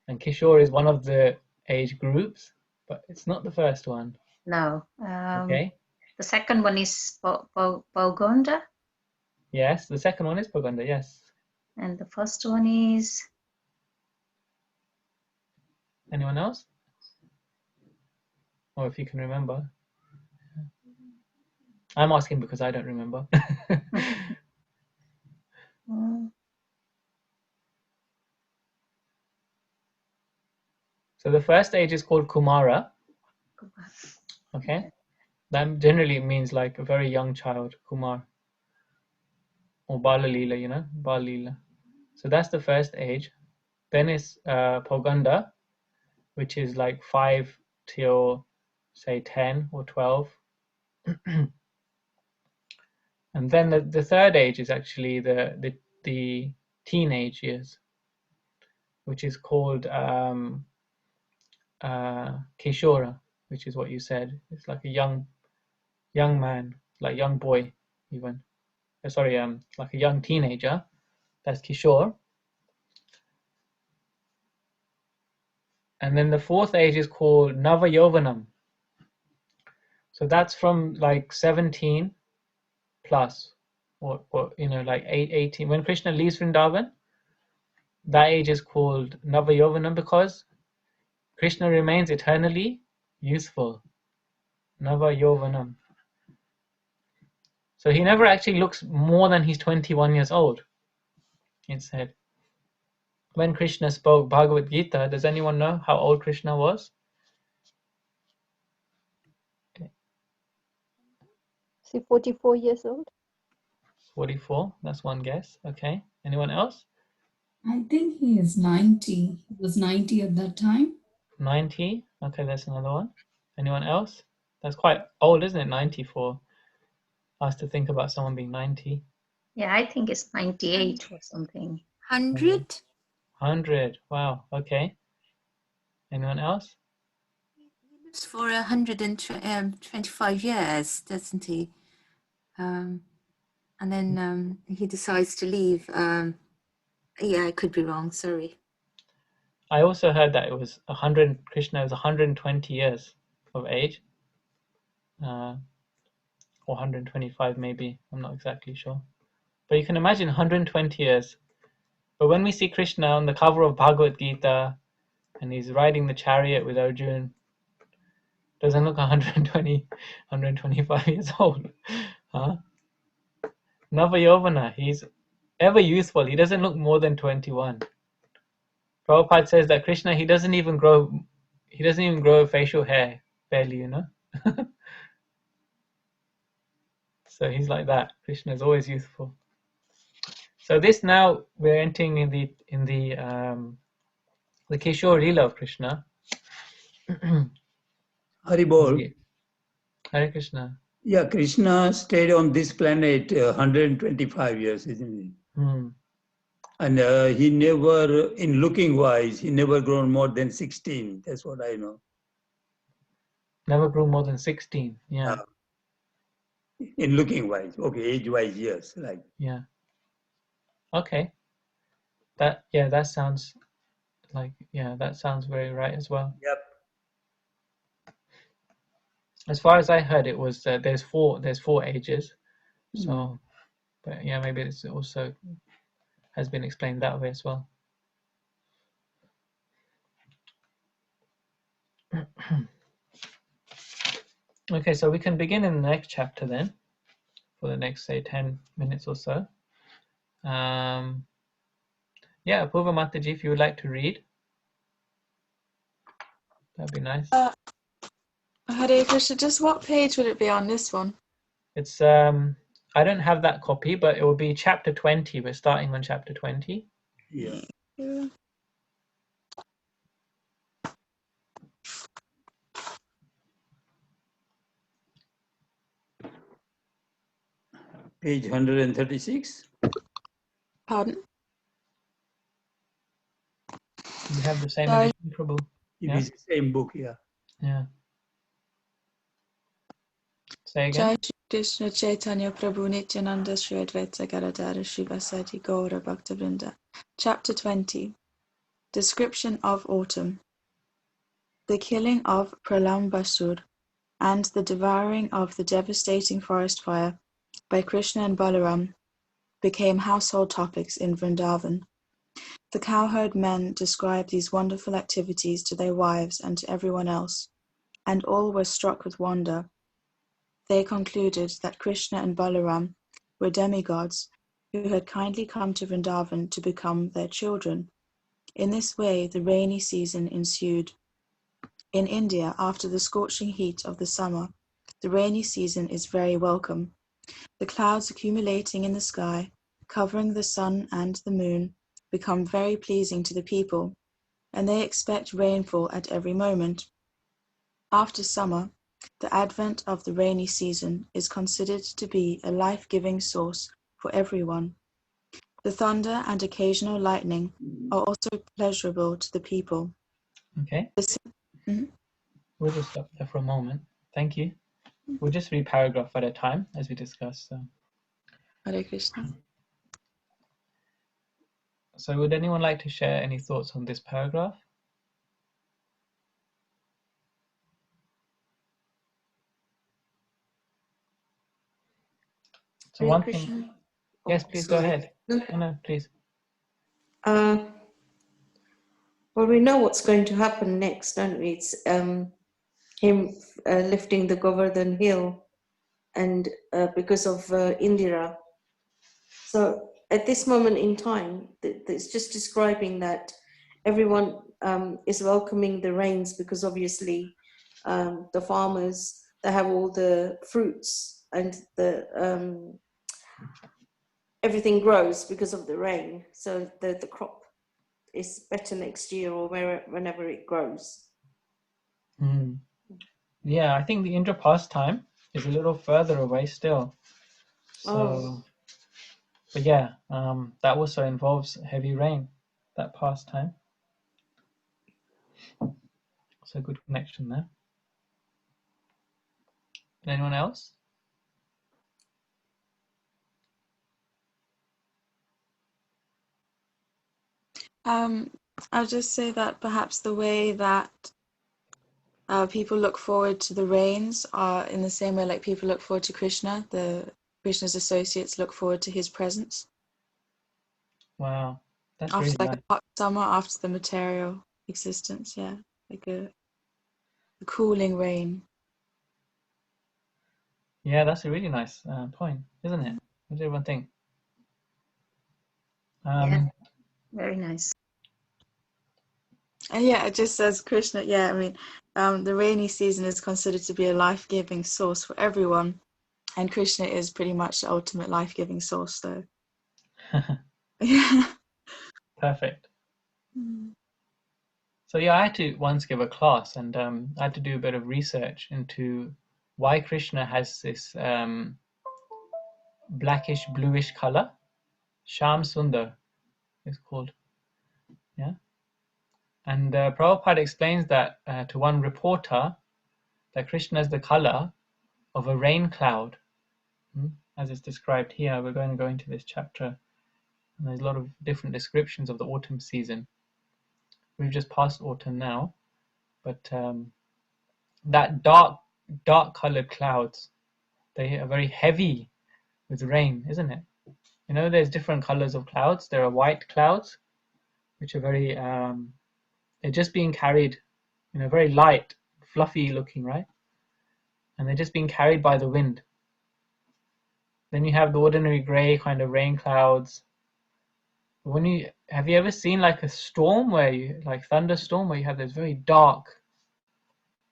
and Kishore is one of the age groups, but it's not the first one. No. Okay. The second one is Poganda. Yes, the second one is Poganda. Yes. And the first one is. Anyone else? Or if you can remember. I'm asking because I don't remember. So the first age is called Kumara. Okay. That generally means like a very young child, Kumar. Or Balalila, Balila. So that's the first age. Then is Poganda, which is like 5 till say 10 or 12. And then the third age is actually the teenage years, which is called Kishora, which is what you said. It's like a young man, like young boy even. Sorry, like a young teenager. That's Kishore. And then the fourth age is called Navayovanam. So that's from like 17 plus, or like 18. When Krishna leaves Vrindavan, that age is called Navayovanam because Krishna remains eternally youthful. Navayovanam. So he never actually looks more than he's 21 years old. It said. When Krishna spoke Bhagavad Gita, does anyone know how old Krishna was? Is he 44 years old? 44, that's one guess. Okay. Anyone else? I think he is 90. He was 90 at that time. 90. Okay, that's another one. Anyone else? That's quite old, isn't it? 90 for us to think about someone being 90. Yeah, I think it's 98 or something. 100? 100. Wow. Okay. Anyone else? He lives for 125 years, doesn't he? And then he decides to leave. Yeah, I could be wrong. Sorry. I also heard that it was 100. Krishna was 120 years of age, or 125 maybe. I'm not exactly sure. But you can imagine 120 years. But when we see Krishna on the cover of Bhagavad Gita and he's riding the chariot with Arjun, doesn't look 120, 125 years old. Huh? Navayovana, he's ever youthful. He doesn't look more than 21. Prabhupada says that Krishna, he doesn't even grow facial hair, barely, So he's like that. Krishna is always youthful. So this now we're entering in the Kishore Leela of Krishna. Haribol. Hare Krishna. Yeah, Krishna stayed on this planet 125 years, isn't it? And he never, in looking wise, he never grown more than 16. That's what I know. Never grew more than 16. Yeah. In looking wise, okay, age wise, yes, like. Yeah. Okay. That sounds like, that sounds very right as well. Yep. As far as I heard, it was there's four ages. So, but yeah, maybe it's also has been explained that way as well. Okay, so we can begin in the next chapter then, for the next, say, 10 minutes or so. Yeah, Apurva Mataji, if you would like to read, that'd be nice. Hare Krishna, just what page would it be on this one? It's I don't have that copy, but it will be chapter 20. We're starting on chapter 20. Yeah. Page 136. Pardon? We have the same edition, Prabhu. It is the same book, yeah. Yeah. Say Jai again. Shri Krishna Chaitanya Prabhu Nityananda Shri Advaita Gadadhara Shivasati Gaura Bhaktavrinda. Chapter 20. Description of Autumn. The killing of Pralambasur and the devouring of the devastating forest fire by Krishna and Balaram became household topics in Vrindavan. The cowherd men described these wonderful activities to their wives and to everyone else, and all were struck with wonder. They concluded that Krishna and Balaram were demigods who had kindly come to Vrindavan to become their children. In this way, the rainy season ensued. In India, after the scorching heat of the summer, the rainy season is very welcome. The clouds accumulating in the sky, covering the sun and the moon, become very pleasing to the people, and they expect rainfall at every moment. After summer, the advent of the rainy season is considered to be a life-giving source for everyone. The thunder and occasional lightning are also pleasurable to the people. Okay. Mhm. We'll just stop there for a moment. Thank you. We'll just read paragraph at a time as we discuss. Hare Krishna. So would anyone like to share any thoughts on this paragraph? So Hare one Krishna. thing, yes, please go Sorry. ahead. No. No, please. Well, we know what's going to happen next, don't we? It's him lifting the Govardhan hill, and because of Indira. So at this moment in time, it's just describing that everyone is welcoming the rains, because obviously the farmers, they have all the fruits, and the everything grows because of the rain. So the crop is better next year, or whenever it grows. Yeah, I think the Indra pastime is a little further away still. So, but yeah, that also involves heavy rain, that pastime. So good connection there. Anyone else? I'll just say that perhaps the way that people look forward to the rains are in the same way like people look forward to Krishna. Krishna's associates look forward to his presence. Wow, that's After really like nice. a hot summer, after the material existence, yeah, like a cooling rain. Yeah, that's a really nice point, isn't it? What does everyone think? Yeah, very nice. And yeah, it just says Krishna. Yeah, I mean, the rainy season is considered to be a life-giving source for everyone, and Krishna is pretty much the ultimate life-giving source. So, yeah. Perfect. So yeah, I had to once give a class, and I had to do a bit of research into why Krishna has this blackish bluish color. Sham Sundar is called. Yeah. And Prabhupada explains that to one reporter that Krishna is the color of a rain cloud, as it's described here. We're going to go into this chapter, and there's a lot of different descriptions of the autumn season. We've just passed autumn now, but that dark colored clouds, they are very heavy with rain, isn't it? You know, there's different colors of clouds. There are white clouds, which are very, they're just being carried, you know, very light, fluffy looking, right? And they're just being carried by the wind. Then you have the ordinary gray kind of rain clouds. Have you ever seen like a storm like thunderstorm, where you have those very dark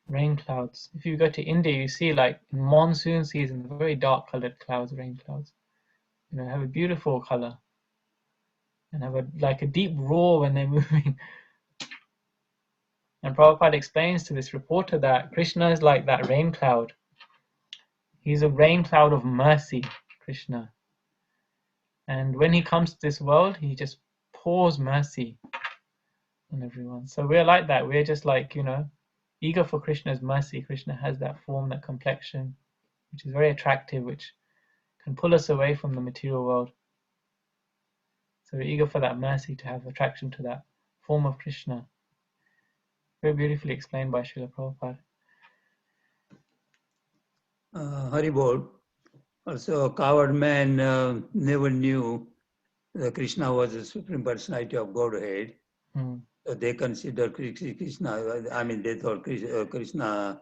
rain clouds? If you go to India, you see like in monsoon season, very dark colored clouds, rain clouds. You know, have a beautiful color and have like a deep roar when they're moving. And Prabhupada explains to this reporter that Krishna is like that rain cloud. He's a rain cloud of mercy, Krishna. And when he comes to this world, he just pours mercy on everyone. So we're like that. We're just like, you know, eager for Krishna's mercy. Krishna has that form, that complexion, which is very attractive, which can pull us away from the material world. So we're eager for that mercy, to have attraction to that form of Krishna. Very beautifully explained by Srila Prabhupada. Haribol. Also, a coward man never knew that Krishna was the Supreme Personality of Godhead. So they consider Krishna, I mean, they thought Krishna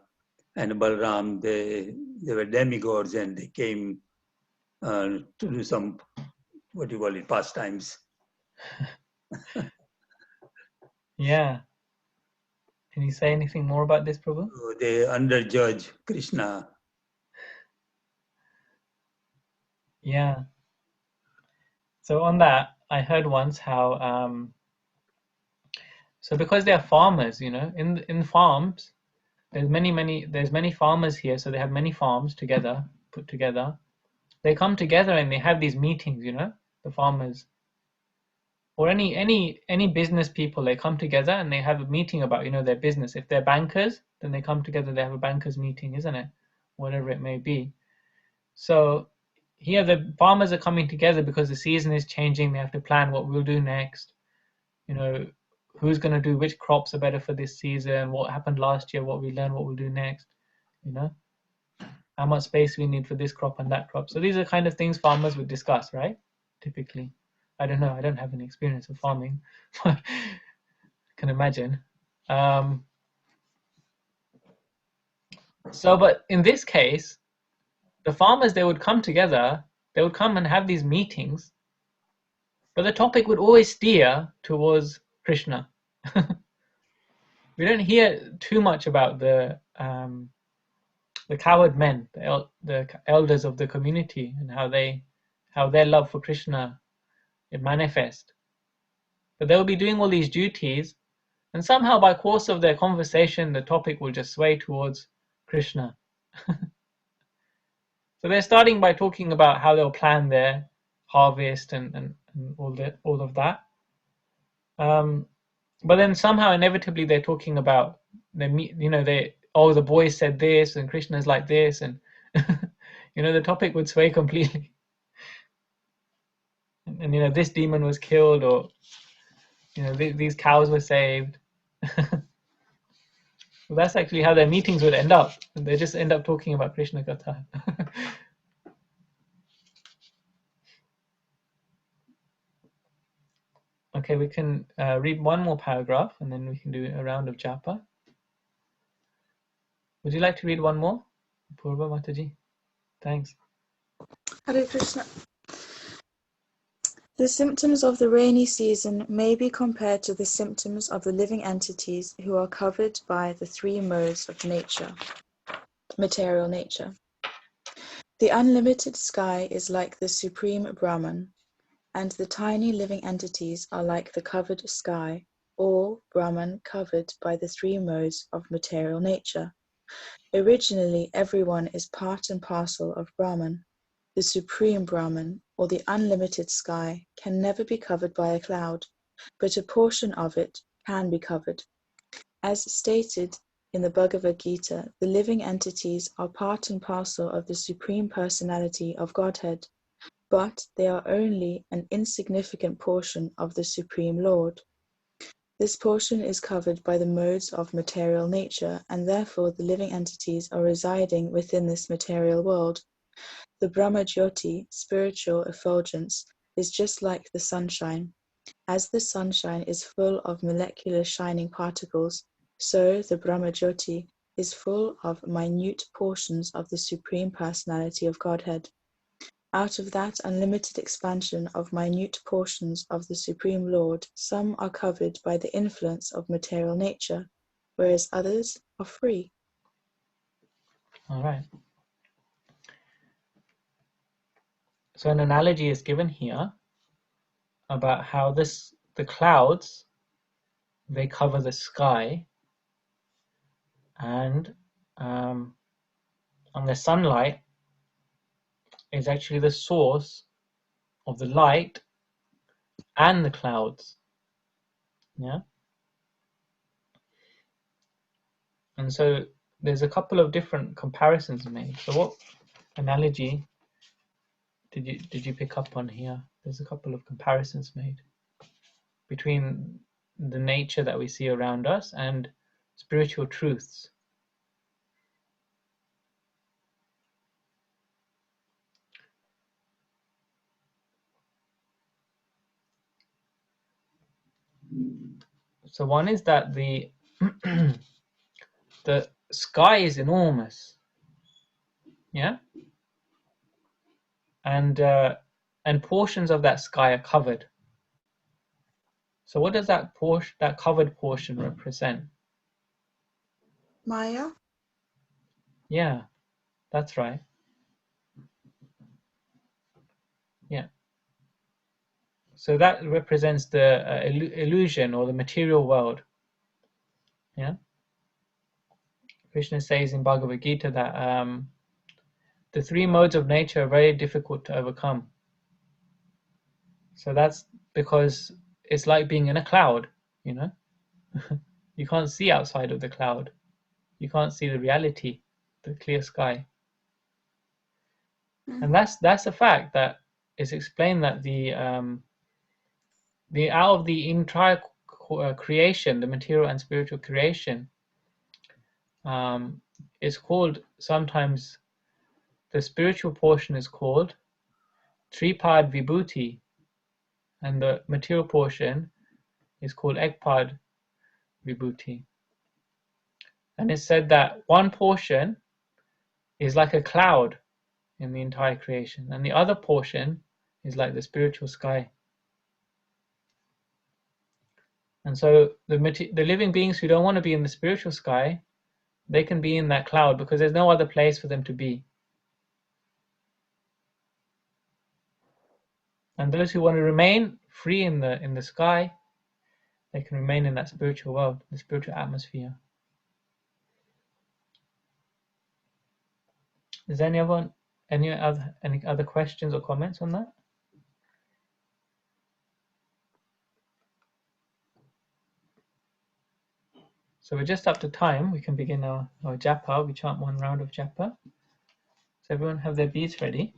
and Balram, they were demigods, and they came to do some, what do you call it, pastimes. Yeah. Can you say anything more about this, Prabhu? So they underjudge Krishna. Yeah. So on that, I heard once how so because they are farmers, you know, in farms, there's many farmers here, so they have many farms put together. They come together and they have these meetings, you know, the farmers or any business people. They come together and they have a meeting about, you know, their business. If they're bankers, then they come together, they have a bankers meeting, isn't it? Whatever it may be. So here the farmers are coming together because the season is changing. They have to plan what we'll do next, you know, who's going to do which crops are better for this season, what happened last year, what we learned, what we'll do next, you know, how much space we need for this crop and that crop. So these are kind of things farmers would discuss, right? Typically. I don't know, I don't have any experience of farming, but I can imagine. But in this case, the farmers, they would come together, they would come and have these meetings, but the topic would always steer towards Krishna. We don't hear too much about the coward men, the elders of the community, and how their love for Krishna it manifests. But they'll be doing all these duties, and somehow by course of their conversation, the topic will just sway towards Krishna. So they're starting by talking about how they'll plan their harvest and all of that. But then somehow inevitably they're talking about the boys said this and Krishna's like this, and the topic would sway completely. And this demon was killed, or these cows were saved. Well, that's actually how their meetings would end up. They just end up talking about Krishna Katha. Okay, we can read one more paragraph and then we can do a round of japa. Would you like to read one more? Purva Mataji? Thanks. Hare Krishna. The symptoms of the rainy season may be compared to the symptoms of the living entities who are covered by the three modes of nature, material nature. The unlimited sky is like the supreme Brahman, and the tiny living entities are like the covered sky, all Brahman covered by the three modes of material nature. Originally, everyone is part and parcel of Brahman. The supreme Brahman, or the unlimited sky, can never be covered by a cloud, but a portion of it can be covered. As stated in the Bhagavad Gita, the living entities are part and parcel of the Supreme Personality of Godhead, but they are only an insignificant portion of the Supreme Lord. This portion is covered by the modes of material nature, and therefore the living entities are residing within this material world. The Brahma-jyoti, spiritual effulgence, is just like the sunshine. As the sunshine is full of molecular shining particles, so the Brahma-jyoti is full of minute portions of the Supreme Personality of Godhead. Out of that unlimited expansion of minute portions of the Supreme Lord, some are covered by the influence of material nature, whereas others are free. All right. So an analogy is given here about how the clouds, they cover the sky, and the sunlight is actually the source of the light and the clouds. Yeah. And so there's a couple of different comparisons made. So what analogy did you pick up on here? There's a couple of comparisons made between the nature that we see around us and spiritual truths. So one is that the the sky is enormous, yeah, and portions of that sky are covered. So what does that covered portion represent? Maya? Yeah, that's right. Yeah. So that represents the illusion or the material world. Yeah. Krishna says in Bhagavad Gita that the three modes of nature are very difficult to overcome. So that's because it's like being in a cloud, you know. You can't see outside of the cloud. You can't see the reality, the clear sky. And that's a fact that is explained that the out of the entire creation, the material and spiritual creation, is called sometimes the spiritual portion is called Tripad Vibhuti, and the material portion is called Ekpad Vibhuti. And it's said that one portion is like a cloud in the entire creation, and the other portion is like the spiritual sky. And so the living beings who don't want to be in the spiritual sky, they can be in that cloud because there's no other place for them to be. And those who want to remain free in the sky, they can remain in that spiritual world, the spiritual atmosphere. Is there any other questions or comments on that? So we're just up to time. We can begin our japa. We chant one round of japa. So everyone have their beads ready.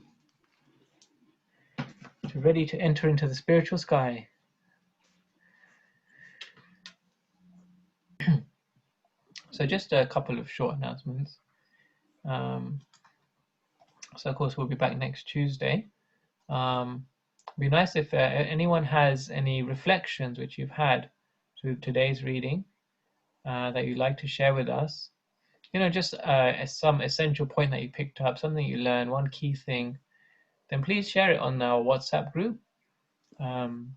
Ready to enter into the spiritual sky. So just a couple of short announcements. So of course we'll be back next Tuesday. It'd be nice if anyone has any reflections which you've had through today's reading that you'd like to share with us. You know, just some essential point that you picked up, something you learned, one key thing, then please share it on our WhatsApp group. And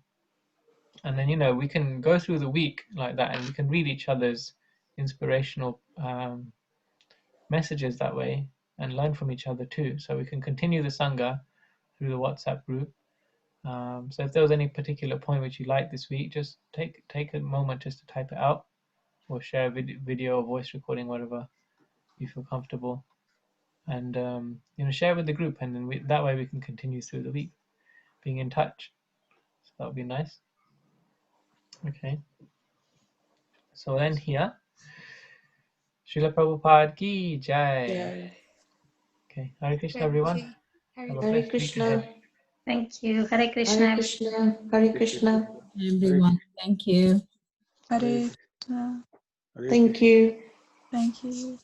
then, you know, we can go through the week like that and we can read each other's inspirational messages that way and learn from each other too. So we can continue the Sangha through the WhatsApp group. So if there was any particular point which you liked this week, just take a moment just to type it out or share a video or voice recording, whatever you feel comfortable. And, you know, share with the group, and then that way we can continue through the week being in touch. So that would be nice. Okay. So we'll end here. Srila Prabhupada ki jai. Yeah. Okay. Hare Krishna, everyone. Have a Hare blessed week Krishna. ahead. Thank you. Hare Hare Krishna. Krishna. Hare Krishna. Everyone, thank you. Hare Krishna. Thank you. Thank you.